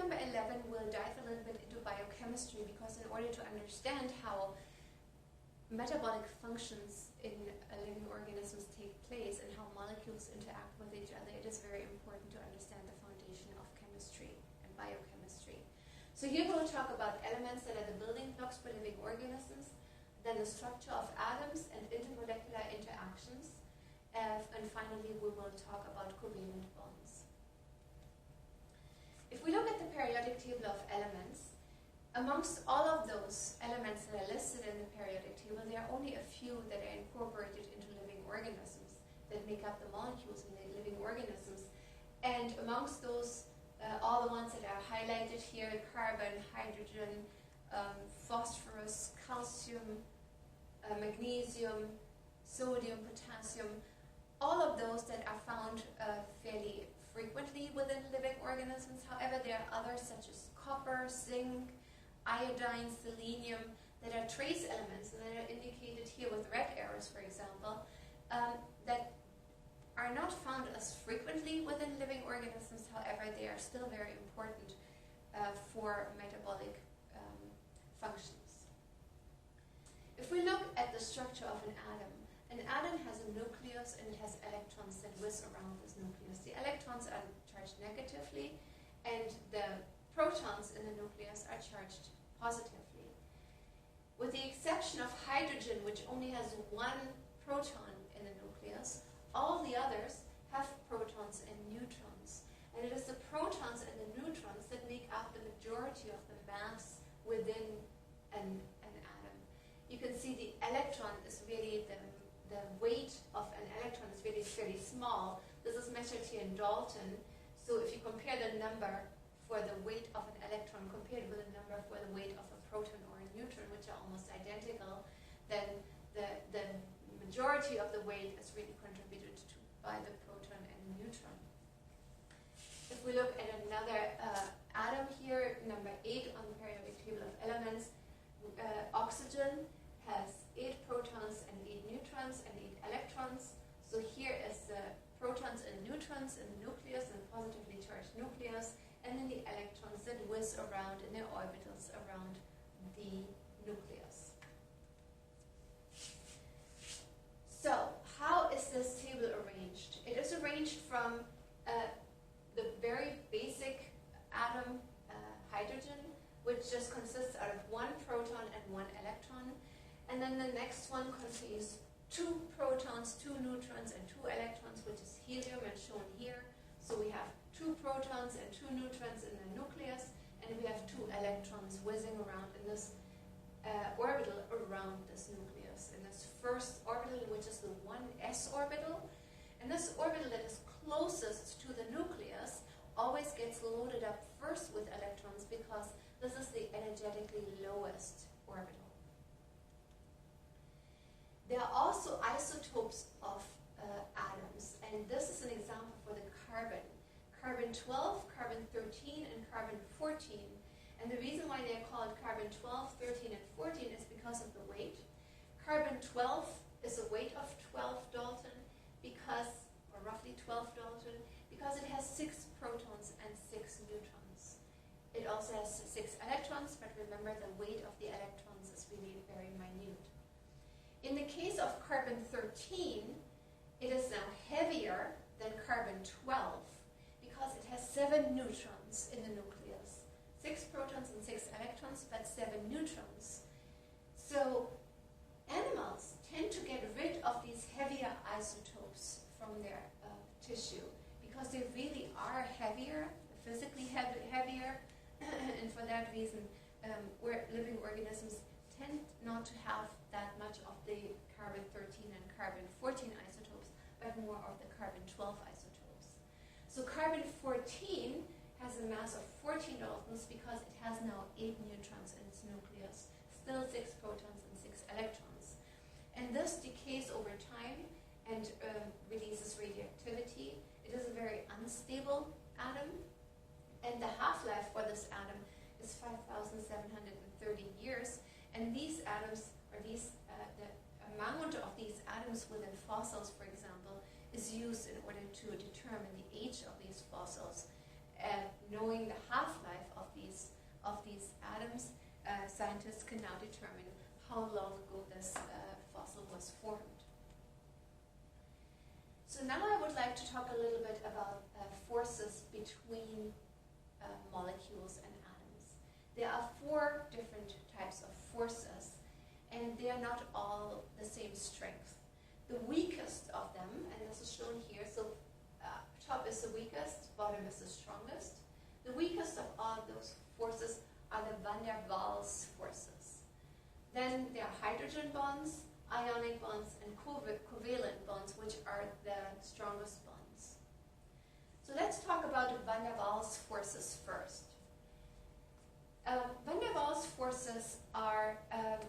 number 11 will dive a little bit into biochemistry, because in order to understand how metabolic functions in living organisms take place and how molecules interact with each other, it is very important to understand the foundation of chemistry and biochemistry. So here we'll talk about elements that are the building blocks for living organisms, then the structure of atoms and intermolecular interactions, and finally we will talk about covalent bonds. If we look at the periodic table of elements, amongst all of those elements that are listed in the periodic table, there are only a few that are incorporated into living organisms that make up the molecules in the living organisms. And amongst those, all the ones that are highlighted here, carbon, hydrogen, phosphorus, calcium, magnesium, sodium, potassium, all of those that are found fairly frequently within living organisms. However, there are others such as copper, zinc, iodine, selenium, that are trace elements and that are indicated here with red arrows, for example, that are not found as frequently within living organisms. However, they are still very important for metabolic functions. If we look at the structure of an atom has a nucleus and it has electrons that whiz around this nucleus. The electrons are charged negatively and the protons in the nucleus are charged positively. With the exception of hydrogen, which only has one proton in the nucleus, all the others have protons and neutrons. And it is the protons and the neutrons that make up the majority of the mass within an atom. You can see the electron is really, the weight of an electron is really fairly small. This is measured here in Dalton. So if you compare the number for the weight of an electron compared with the number for the weight of a proton or a neutron, which are almost identical, then the majority of the weight is really contributed to by the proton and neutron. If we look at another atom here, number 8 on the periodic table of elements, oxygen has 8 protons and 8 neutrons and 8 electrons. So here is the protons and neutrons in the nucleus, and positively charged nucleus, and then the electrons that whiz around in their orbitals around the nucleus. So, how is this table arranged? It is arranged from the very basic atom, hydrogen, which just consists out of 1 proton and 1 electron. And then the next one contains 2 protons, 2 neutrons, and 2 electrons, which is helium, and shown here. So we have 2 protons and 2 neutrons in the nucleus, and we have 2 electrons whizzing around in this orbital around this nucleus. In this first orbital, which is the 1s orbital, and this orbital that is closest to the nucleus always gets loaded up first with electrons, because this is the energetically lowest orbital. There are also isotopes of atoms, and this is an example for the carbon. Carbon-12, carbon-13, and carbon-14. And the reason why they're called carbon-12, 13, and 14 is because of the weight. Carbon-12 is a weight of 12 Dalton, or roughly 12 Dalton, because it has 6 protons and 6 neutrons. It also has 6 electrons, but remember the weight of the electrons is really very minute. In the case of carbon-13, it is now heavier than carbon-12 because it has 7 neutrons in the nucleus. 6 protons and 6 electrons, but 7 neutrons. So animals tend to get rid of these heavier isotopes from their tissue because they really are heavier, physically heavier, and for that reason, living organisms tend not to have that much of the carbon-13 and carbon-14 isotopes, but more of the carbon-12 isotopes. So carbon-14 has a mass of 14 Daltons because it has now 8 neutrons in its nucleus, still 6 protons and 6 electrons. And this decays over time and releases radioactivity. It is a very unstable atom, and the half-life for this atom is 5,730 years. And these atoms, or the amount of these atoms within fossils, for example, is used in order to determine the age of these fossils. Knowing the half-life scientists can now determine how long ago this fossil was formed. So now I would like to talk a little bit about forces between molecules and atoms. There are 4 different types of forces, and they are not all the same strength. The weakest of them, and this is shown here, so top is the weakest, bottom is the strongest. The weakest of all of those forces are the van der Waals forces. Then there are hydrogen bonds, ionic bonds, and covalent bonds, which are the strongest bonds. So let's talk about the van der Waals forces first. Van der Waals forces are a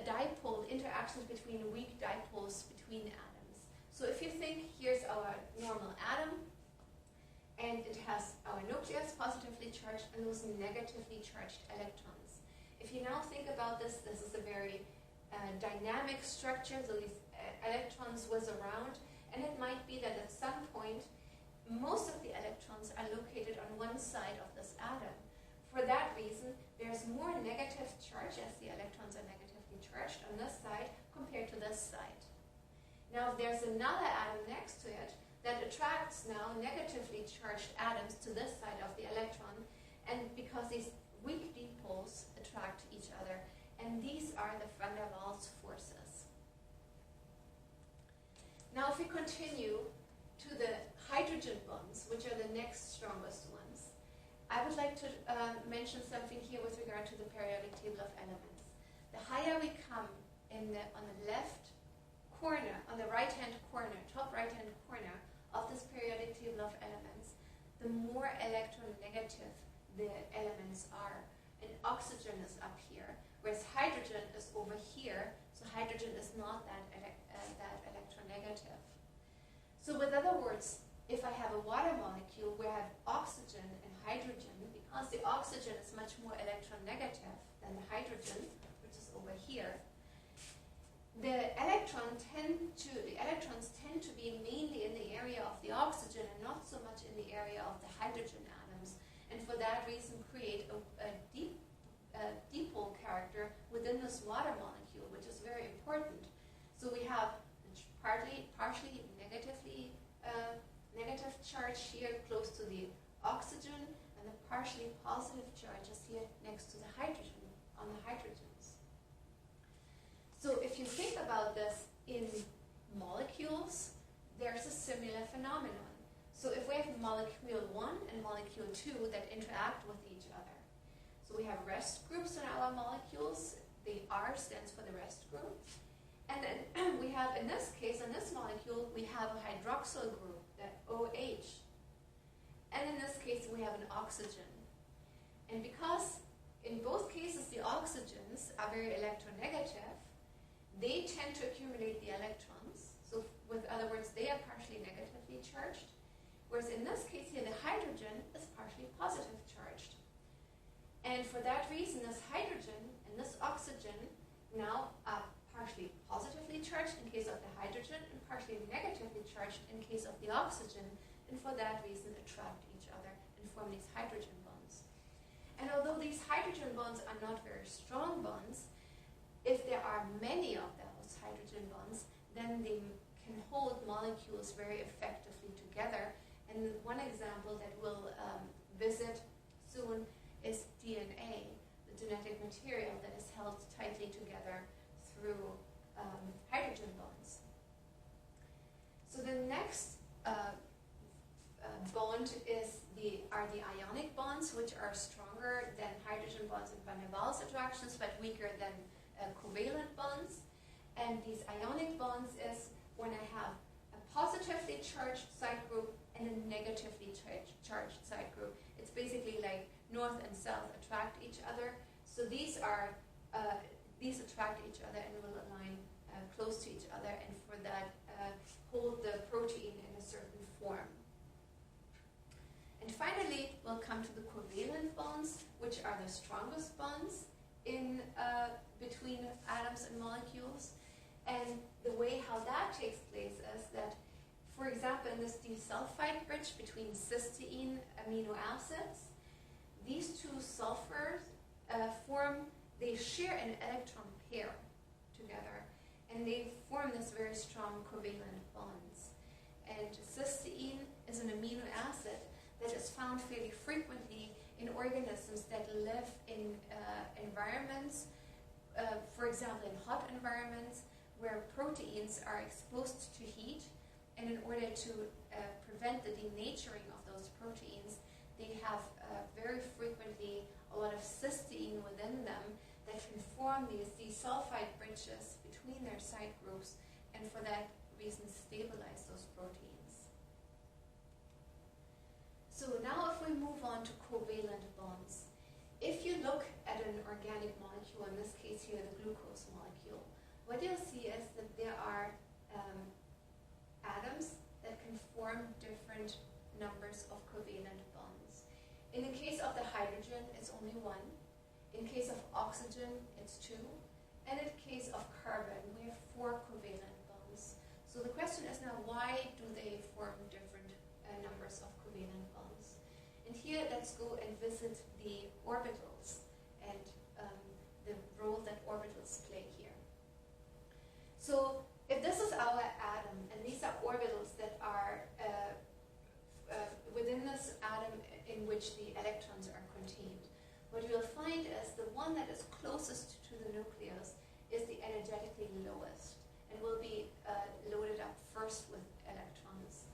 dipole, interactions between weak dipoles between atoms. So if you think, here's our normal atom, and it has our nucleus positively charged and those negatively charged electrons. If you now think about this, this is a very dynamic structure, so these electrons whiz around, and it might be that at some point most of the electrons are located on one side of this atom. For that reason, there's more negative charge as the electrons are negatively charged on this side compared to this side. Now, if there's another atom next to it that attracts now negatively charged atoms to this side of the electron, and because these weak dipoles attract each other, and these are the van der Waals forces. Now, if we continue to the hydrogen bonds, which are the next strongest ones, I would like to mention something here with regard to the periodic table of elements. The higher we come on the left corner, on the right-hand corner, top right-hand corner of this periodic table of elements, the more electronegative the elements are. And oxygen is up here, whereas hydrogen is over here, so hydrogen is not that electronegative. So with other words, if I have a water molecule where I have oxygen and hydrogen, because the oxygen is much more electronegative than the hydrogen, which is over here, the electrons tend to be mainly in the area of the oxygen and not so much in the area of the hydrogen atoms, and for that reason create a dipole character within this water molecule, which is very important. So we have partially negative charge here close to the oxygen, and the partially positive charge is here next to the hydrogen, on the hydrogens. So if you think about this in molecules, there's a similar phenomenon. So if we have molecule 1 and molecule 2 that interact with each other, so we have rest groups in our molecules, the R stands for the rest group, and then we have, in this case, in this molecule, we have a hydroxyl group, that OH. And in this case, we have an oxygen. And because in both cases the oxygens are very electronegative, they tend to accumulate the electrons. So with other words, they are partially negatively charged. Whereas in this case here, the hydrogen is partially positive charged. And for that reason, this hydrogen and this oxygen now are partially positively charged in case of the hydrogen and partially negatively charged in case of the oxygen, and for that reason attract each other and form these hydrogen bonds. And although these hydrogen bonds are not very strong bonds, if there are many of those hydrogen bonds, then they can hold molecules very effectively together. And one example that we'll visit soon is DNA, the genetic material that is held tightly together through hydrogen bonds. So the next bond are the ionic bonds, which are stronger than hydrogen bonds and van der Waals attractions, but weaker than covalent bonds. And these ionic bonds is when I have a positively charged side group and a negatively charged side group. It's basically like north and south attract each other. So these attract each other and will align close to each other, and for that hold the protein in a certain form. And finally, we'll come to the covalent bonds, which are the strongest bonds in between atoms and molecules. And the way how that takes place is that, for example, in this disulfide bridge between cysteine amino acids, these two sulfurs they share an electron pair together, and they form this very strong covalent bonds. And cysteine is an amino acid that is found fairly frequently in organisms that live in environments, for example in hot environments, where proteins are exposed to heat, and in order to prevent the denaturing of those proteins, they have very frequently a lot of cysteine within them that can form these disulfide bridges between their side groups, and for that reason stabilize those proteins. So now if we move on to covalent bonds, if you look at an organic molecule, in this case here the glucose molecule, what you'll see is that there are atoms that can form different numbers of covalent bonds. In the case of the hydrogen, it's only one. In case of oxygen, it's two. And in the case of carbon, we have 4 covalent bonds. So the question is now, why do they form different numbers of covalent bonds? And here, let's go and visit the orbitals and the role that orbitals play here. So if this is our atom, and these are orbitals that are within this atom in which the electrons are contained, what you'll find is the one that is closest to the nucleus is the energetically lowest and will be loaded up first with electrons.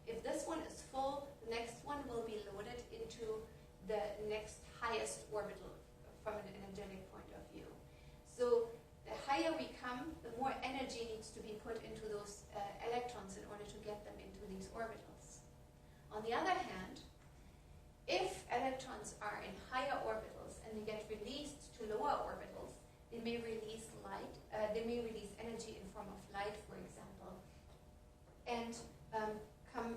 If this one is full, the next one will be loaded into the next highest orbital from an energetic point of view. So the higher we come, the more energy needs to be put into those electrons in order to get them into these orbitals. On the other hand, if electrons are in higher orbitals and they get released to lower orbitals, they may release light, they may release energy in form of light, for example, and come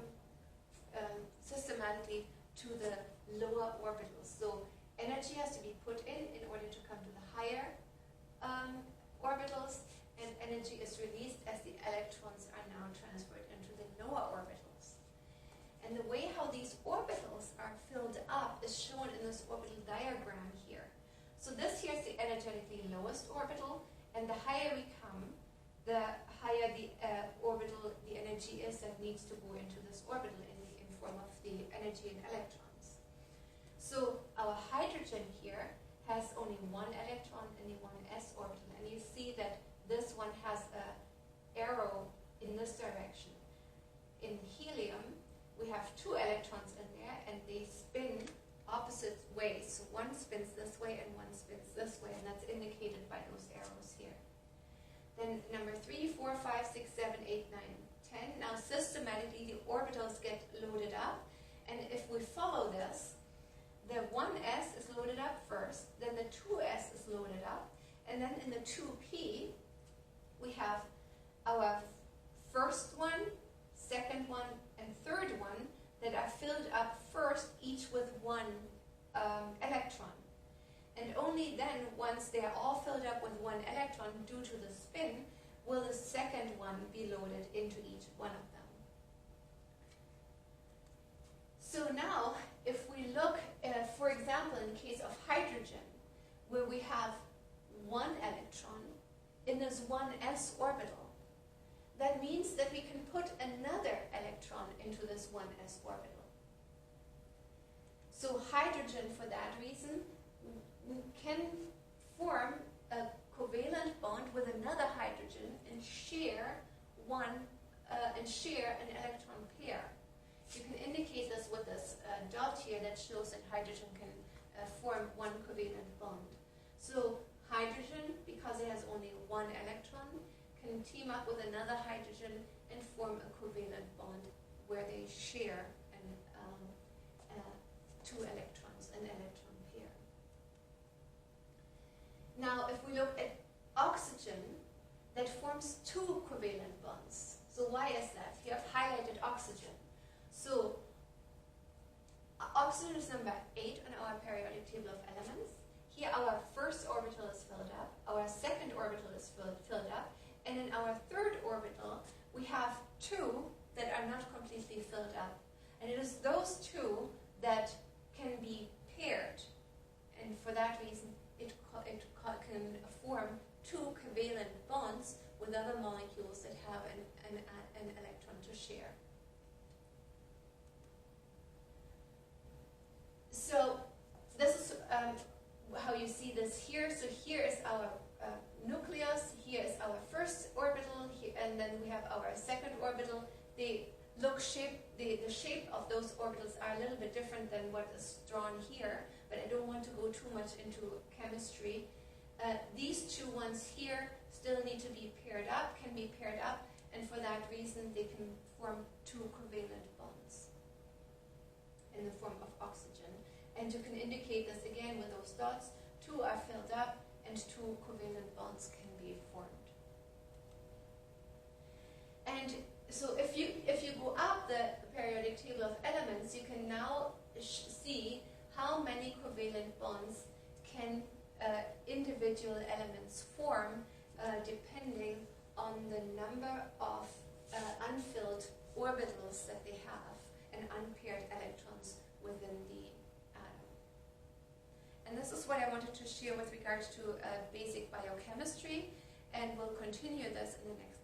systematically to the lower orbitals. So energy has to be put in order to come to the higher orbitals, and energy is released as the electrons are now transferred into the lower orbitals. And the way how these orbitals are filled up is shown in this orbital diagram here. So this here is the energetically lowest orbital, and the higher we come, the higher the orbital, the energy is that needs to go into this orbital in form of the energy in electrons. So our hydrogen here has only one electron in the 1s orbital, and you see that this one has an arrow in this direction. In helium, we have 2 electrons in there, and they spin opposite ways. So one spins this way and one spins this way, and that's indicated by those arrows here. Then number 3, 4, 5, 6, 7, 8, 9, 10. Now systematically the orbitals get loaded up, and if we follow this, the 1s is loaded up first, then the 2s is loaded up, and then in the 2p we have our first one, second one, and third one that are filled up first, each with 1 electron. And only then, once they are all filled up with 1 electron due to the spin, will the second one be loaded into each one of them. So now, if we look, for example, in the case of hydrogen, where we have 1 electron in this 1s orbital, that means that we can put another electron into this 1s orbital. So hydrogen, for that reason, can form a covalent bond with another hydrogen and share an electron pair. You can indicate this with this dot here that shows that hydrogen can form 1 covalent bond. So hydrogen, because it has only 1 electron, can team up with another hydrogen and form a covalent bond where they share 2 electrons, an electron pair. Now, if we look at oxygen, that forms 2 covalent bonds. So why is that? Here I've highlighted oxygen. So oxygen is number 8 on our periodic table of elements. Here our first orbital is filled up, our second orbital is filled up, and in our third orbital we have 2 that are not completely filled up. And it is those 2 that can be paired. And for that reason, here, so here is our nucleus, here is our first orbital, and then we have our second orbital. The shape of those orbitals are a little bit different than what is drawn here, but I don't want to go too much into chemistry. These two ones here still need to be paired up, can be paired up, and for that reason they can form two covalent bonds in the form of oxygen. And you can indicate this again with those dots. Two are filled up and two covalent bonds can be formed. And so if you go up the periodic table of elements, you can now see how many covalent bonds can individual elements form depending on the number of unfilled orbitals that they have and unpaired electrons within the atom. And this is what I wanted to share with regards to basic biochemistry, and we'll continue this in the next